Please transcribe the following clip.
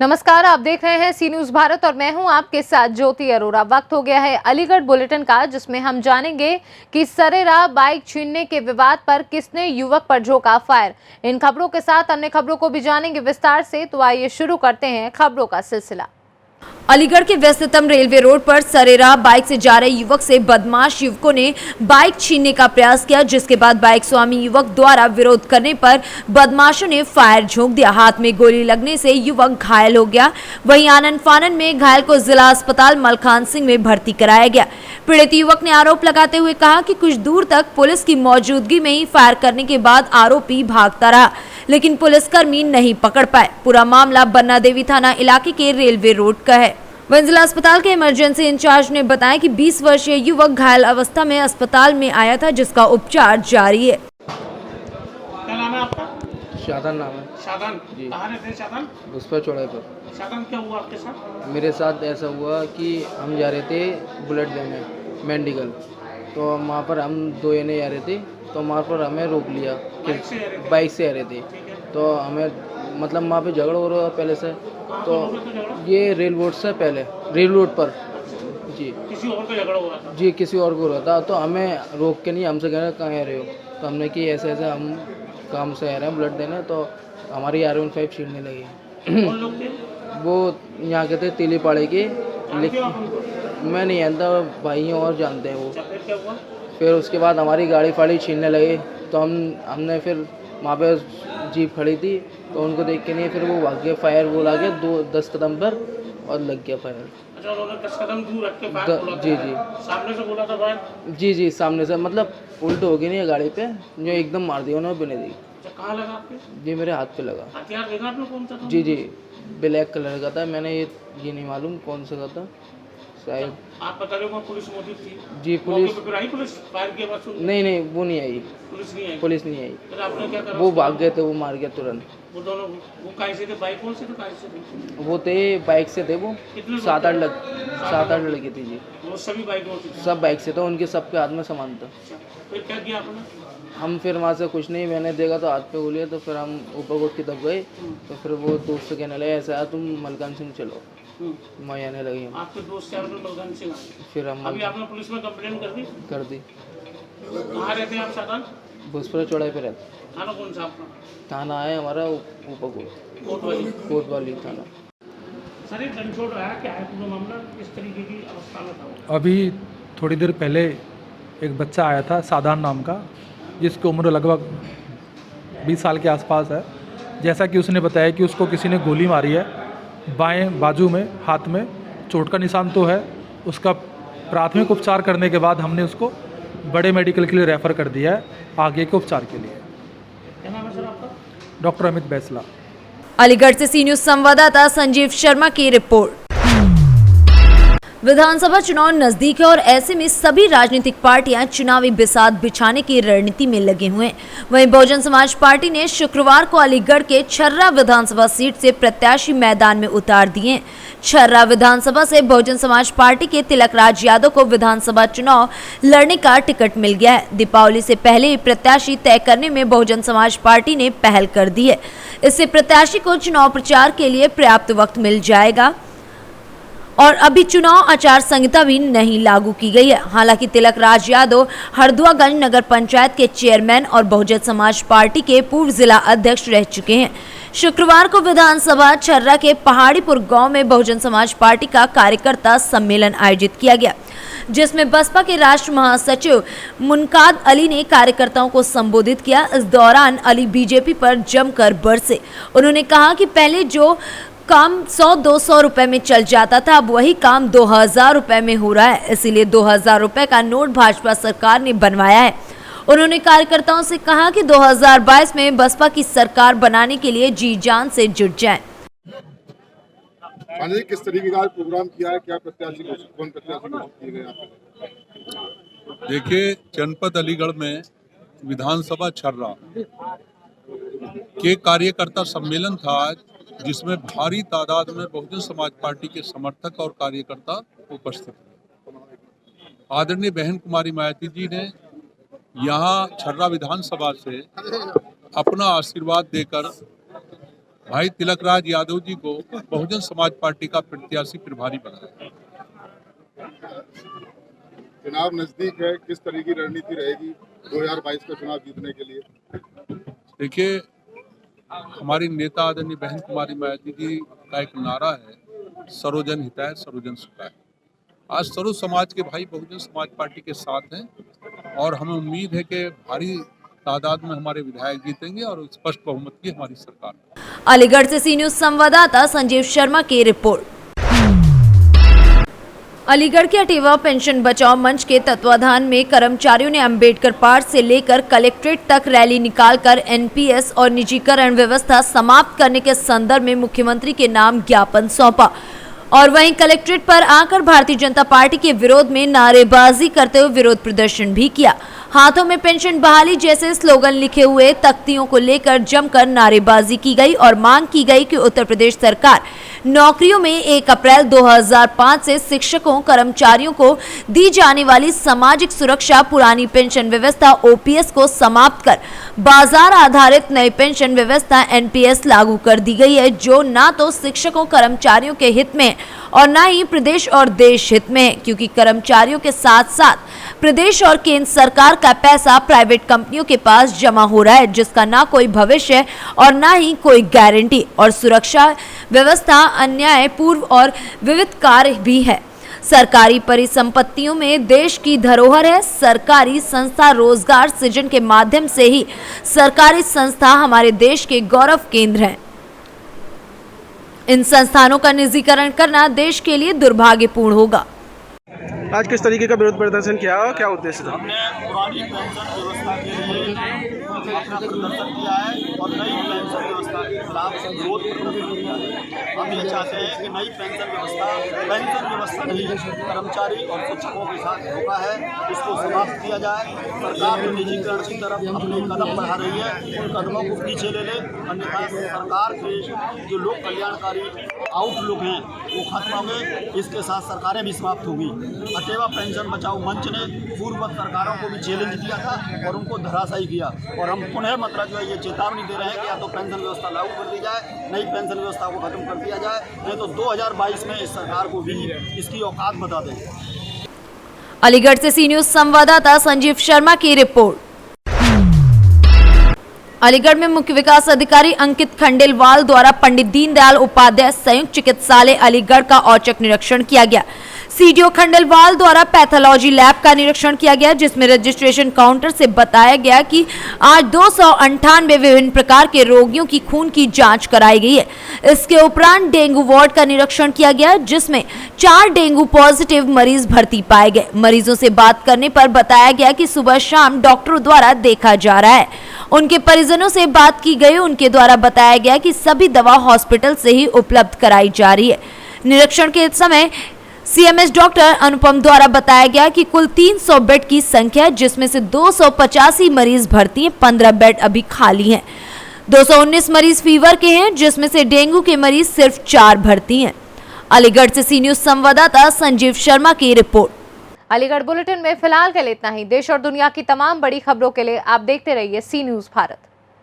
नमस्कार, आप देख रहे हैं सी न्यूज भारत और मैं हूं आपके साथ ज्योति अरोरा। वक्त हो गया है अलीगढ़ बुलेटिन का, जिसमें हम जानेंगे कि सरेराह बाइक छीनने के विवाद पर किसने युवक पर झोंका फायर। इन खबरों के साथ अन्य खबरों को भी जानेंगे विस्तार से, तो आइए शुरू करते हैं खबरों का सिलसिला। अलीगढ़ के व्यस्ततम रेलवे रोड पर सरेराह बाइक से जा रहे युवक से बदमाश युवकों ने बाइक छीनने का प्रयास किया, जिसके बाद बाइक स्वामी युवक द्वारा विरोध करने पर बदमाशों ने फायर झोंक दिया। हाथ में गोली लगने से युवक घायल हो गया। वहीं आनन फानन में घायल को जिला अस्पताल मलखान सिंह में भर्ती कराया गया। पीड़ित युवक ने आरोप लगाते हुए कहा कि कुछ दूर तक पुलिस की मौजूदगी में ही फायर करने के बाद आरोपी भागता रहा, लेकिन पुलिसकर्मी नहीं पकड़ पाए। पूरा मामला बन्ना देवी थाना इलाके के रेलवे रोड का है। वहीं जिला अस्पताल के इमरजेंसी इंचार्ज ने बताया कि 20 वर्षीय युवक घायल अवस्था में अस्पताल में आया था, जिसका उपचार जारी है। क्या नाम है आपका? शादान नाम है शादान जी। कहाँ रहते हैं शादान? उस पर चौड़ाई पर शादान क्या हुआ आपके साथ? मेरे साथ ऐसा हुआ कि हम जा रहे थे बुलेट देने मेडिकल, तो वहाँ पर हम दो जने जा रहे थे, तो वहाँ पर हमें रोक लिया कि बाइक से आ रहे थे। तो हमें मतलब वहाँ पे झगड़ा हो रहा पहले से, तो ये रेल रोड से पहले रेल रोड पर जी किसी और का झगड़ा हुआ था? जी किसी और को हो रहा था। तो हमें रोक के नहीं, हमसे कह रहे कहाँ आ रहे हो, तो हमने कि ऐसे ऐसे हम काम से आ रहे हैं ब्लड देने, तो हमारी R15 छीनने लगी। कौन लोग थे? वो यहाँ के थे तिलीपाड़े के, जानते हो लेकिन आप उनको? मैं नहीं जानता, भाई हैं और जानते हैं वो। अच्छा, फिर क्या हुआ? फिर उसके बाद हमारी गाड़ी फाड़ी छीनने लगे, तो हमने फिर वहाँ पे जीप खड़ी थी, तो उनको देख के नहीं, फिर वो भाग गया, फायर वो ला गया 10 कदम पर और लग गया फायर। अच्छा, उन्होंने 10 कदम दूर रख के फायर बोला था? जी जी सामने से बोला था फायर? जी जी सामने से, मतलब उल्ट हो गई नहीं गाड़ी पे, जो एकदम मार दिया उन्होंने बिना दी। अच्छा, कहाँ लगा आपके? जी मेरे हाथ पे लगा। हथियार देखा आपने कौन सा था? जी जी ब्लैक कलर का था, मैंने ये नहीं मालूम कौन सा था शायद। आप बता रहे हो वहाँ पुलिस मौजूद थी? जी मौके पुलिस पे फिर आई पुलिस? फायर किया बाद सुन? नहीं वो नहीं आई, पुलिस नहीं आई? पुलिस नहीं आई, फिर आपने क्या करा? वो भाग गए थे, वो मार गया तुरंत। वो दोनों वो काहे से थे? बाइक कौन से थे, काहे से थे? वो थे बाइक से थे, वो कितने लोग 7-8 थे? 7-8 लड़के थे जी। वो सभी बाइक में थे? सब बाइक से थे, उनके सबके हाथ में सामान था। अच्छा, फिर क्या किया आपने? हम फिर वहाँ से कुछ नहीं, मैंने देखा तो हाथ पे गोलियाँ, तो फिर हम ऊपर उठ के दब गए। तो फिर वो दोस्त से कहने लगे ऐसा है, तुम मलकान सिंह चलो, मैं आने लगी हम। आपके दोस्त से आपने मलकान सिंह आए? फिर हम अभी आपने पुलिस में कंप्लेंट कर दी? कर दी। कहाँ रहते हैं आप शादान? भोजपुरा चौड़ाई पे रहते। थाना कौन सा आपका? थाना है हमारा ऊपर कोतवाली। कोतवाली थाना। सर, एक गनशॉट आया, क्या है पूरा मामला, किस तरीके की अवस्था में था वो? अभी थोड़ी देर पहले एक बच्चा आया था सादान नाम का, जिसकी उम्र लगभग 20 साल के आसपास है। जैसा कि उसने बताया कि उसको किसी ने गोली मारी है बाएं बाजू में, हाथ में चोट का निशान तो है। उसका प्राथमिक उपचार करने के बाद हमने उसको बड़े मेडिकल के लिए रेफ़र कर दिया है आगे के उपचार के लिए। क्या नाम है सर आपका? डॉक्टर अमित बैसला। अलीगढ़ से सी न्यूज संवाददाता संजीव शर्मा की रिपोर्ट। विधानसभा चुनाव नजदीक है और ऐसे में सभी राजनीतिक पार्टियां चुनावी बिसात बिछाने की रणनीति में लगे हुए हैं। वहीं बहुजन समाज पार्टी ने शुक्रवार को अलीगढ़ के छर्रा विधानसभा सीट से प्रत्याशी मैदान में उतार दिए हैं। छर्रा विधानसभा से बहुजन समाज पार्टी के तिलक राज यादव को विधानसभा चुनाव लड़ने का टिकट मिल गया है। दीपावली से पहले ही प्रत्याशी तय करने में बहुजन समाज पार्टी ने पहल कर दी है। इससे प्रत्याशी को चुनाव प्रचार के लिए पर्याप्त वक्त मिल जाएगा और अभी चुनाव आचार संहिता भी नहीं लागू की गई है। हालांकि तिलक राज यादव हरदुआगंज नगर पंचायत के चेयरमैन और बहुजन समाज पार्टी के पूर्व जिला अध्यक्ष रह चुके हैं। शुक्रवार को विधानसभा छर्रा के पहाड़ीपुर गांव में बहुजन समाज पार्टी का कार्यकर्ता सम्मेलन आयोजित किया गया, जिसमें बसपा के राष्ट्र महासचिव मुनकाद अली ने कार्यकर्ताओं को संबोधित किया। इस दौरान अली बीजेपी पर जमकर बरसे। उन्होंने कहा कि पहले जो काम 100-200 रुपए में चल जाता था, अब वही काम 2000 रुपए में हो रहा है। इसीलिए 2000 रुपए का नोट भाजपा सरकार ने बनवाया है। उन्होंने कार्यकर्ताओं से कहा कि 2022 में बसपा की सरकार बनाने के लिए जी जान से जुट जाएं। किस तरीके का प्रोग्राम किया है, क्या प्रत्याशी कौन प्रत्याशी घोषित किए गए यहाँ पे? देखिए, जनपद अलीगढ़ में विधानसभा छर्रा के कार्यकर्ता सम्मेलन था आज, जिसमें भारी तादाद में बहुजन समाज पार्टी के समर्थक और कार्यकर्ता उपस्थित थे। आदरणीय बहन कुमारी मायावती जी ने यहाँ छर्रा विधानसभा से अपना आशीर्वाद देकर भाई तिलक राज यादव जी को बहुजन समाज पार्टी का प्रत्याशी प्रभारी बनाया। चुनाव नजदीक है, किस तरह की रणनीति रहेगी 2022 का चुनाव जीतने के लिए? देखिए, हमारी नेता आदरणीय बहन कुमारी मायावती जी का एक नारा है, सर्वजन हिताय सर्वजन सुखाय। आज सर्व समाज के भाई बहुजन समाज पार्टी के साथ हैं और हमें उम्मीद है कि भारी तादाद में हमारे विधायक जीतेंगे और स्पष्ट बहुमत की हमारी सरकार। अलीगढ़ से सी न्यूज संवाददाता संजीव शर्मा की रिपोर्ट। अलीगढ़ के अटेवा पेंशन बचाओ मंच के तत्वाधान में कर्मचारियों ने अंबेडकर पार्क से लेकर कलेक्ट्रेट तक रैली निकालकर एनपीएस और निजीकरण व्यवस्था समाप्त करने के संदर्भ में मुख्यमंत्री के नाम ज्ञापन सौंपा और वहीं कलेक्ट्रेट पर आकर भारतीय जनता पार्टी के विरोध में नारेबाजी करते हुए विरोध प्रदर्शन भी किया। हाथों में पेंशन बहाली जैसे स्लोगन लिखे हुए तख्तियों को लेकर जमकर नारेबाजी की गई और मांग की गई कि उत्तर प्रदेश सरकार नौकरियों में 1 अप्रैल 2005 से शिक्षकों कर्मचारियों को दी जाने वाली सामाजिक सुरक्षा पुरानी पेंशन व्यवस्था ओपीएस को समाप्त कर बाजार आधारित नई पेंशन व्यवस्था एनपीएस लागू कर दी गई है, जो ना तो शिक्षकों कर्मचारियों के हित में और ना ही प्रदेश और देश हित में, क्योंकि कर्मचारियों के साथ साथ प्रदेश और केंद्र सरकार का पैसा प्राइवेट कंपनियों के पास जमा हो रहा है, जिसका ना कोई भविष्य और ना ही कोई गारंटी और सुरक्षा व्यवस्था अन्यायपूर्ण और विविधकारी भी है। सरकारी परिसंपत्तियों में देश की धरोहर है। सरकारी संस्था रोजगार सृजन के माध्यम से ही सरकारी संस्था हमारे देश के गौरव केंद्र हैं। इन संस्थानों का निजीकरण करना देश के लिए दुर्भाग्यपूर्ण होगा। आज किस तरीके का विरोध प्रदर्शन किया और क्या उद्देश्य था? हमने पुरानी पेंशन व्यवस्था के लिए अपना प्रदर्शन किया है और नई पेंशन व्यवस्था के खिलाफ विरोध प्रदर्शन किया है। हम ये चाहते हैं कि नई पेंशन व्यवस्था नहीं, कर्मचारी और शिक्षकों के साथ धोखा है, इसको समाप्त किया जाए। सरकार जो निजीकरण की तरफ अपने कदम बढ़ा रही है, उन कदमों को पीछे ले ले, अन्यथा सरकार के जो लोक कल्याणकारी आउटलुक हैं वो खत्म होंगे, इसके साथ सरकारें भी समाप्त होगी। अटेवा पेंशन बचाओ मंच ने पूर्व सरकारों को भी चैलेंज दिया था और उनको धराशायी किया और हम पुनः मतलब जो है ये चेतावनी दे रहे हैं कि या तो पेंशन व्यवस्था लागू कर दी जाए, नई पेंशन व्यवस्था को खत्म कर दिया जाए, नहीं तो 2022 में इस सरकार को भी इसकी औकात बता दें। अलीगढ़ से सी न्यूज संवाददाता संजीव शर्मा की रिपोर्ट। अलीगढ़ में मुख्य विकास अधिकारी अंकित खंडेलवाल द्वारा पंडित दीनदयाल उपाध्याय संयुक्त चिकित्सालय अलीगढ़ का औचक निरीक्षण किया गया। सीडीओ खंडेलवाल द्वारा पैथोलॉजी लैब का निरीक्षण किया गया, जिसमें रजिस्ट्रेशन काउंटर से बताया गया कि आज 298 विभिन्न प्रकार के रोगियों की खून की जांच कराई गई है। इसके उपरांत डेंगू वार्ड का निरीक्षण किया गया, जिसमें 4 डेंगू पॉजिटिव मरीज भर्ती पाए गए। मरीजों से बात करने पर बताया गया कि सुबह शाम डॉक्टरों द्वारा देखा जा रहा है। उनके परिजनों से बात की गई, उनके द्वारा बताया गया कि सभी दवा हॉस्पिटल से ही उपलब्ध कराई जा रही है। निरीक्षण के समय सीएमएस डॉक्टर अनुपम द्वारा बताया गया कि कुल 300 बेड की संख्या, जिसमें से 285 मरीज भर्ती हैं, 15 बेड अभी खाली हैं। 219 मरीज फीवर के हैं, जिसमें से डेंगू के मरीज सिर्फ 4 भर्ती हैं। अलीगढ़ से सी न्यूज संवाददाता संजीव शर्मा की रिपोर्ट। अलीगढ़ बुलेटिन में फिलहाल के लिए इतना ही। देश और दुनिया की तमाम बड़ी खबरों के लिए आप देखते रहिए सी न्यूज भारत।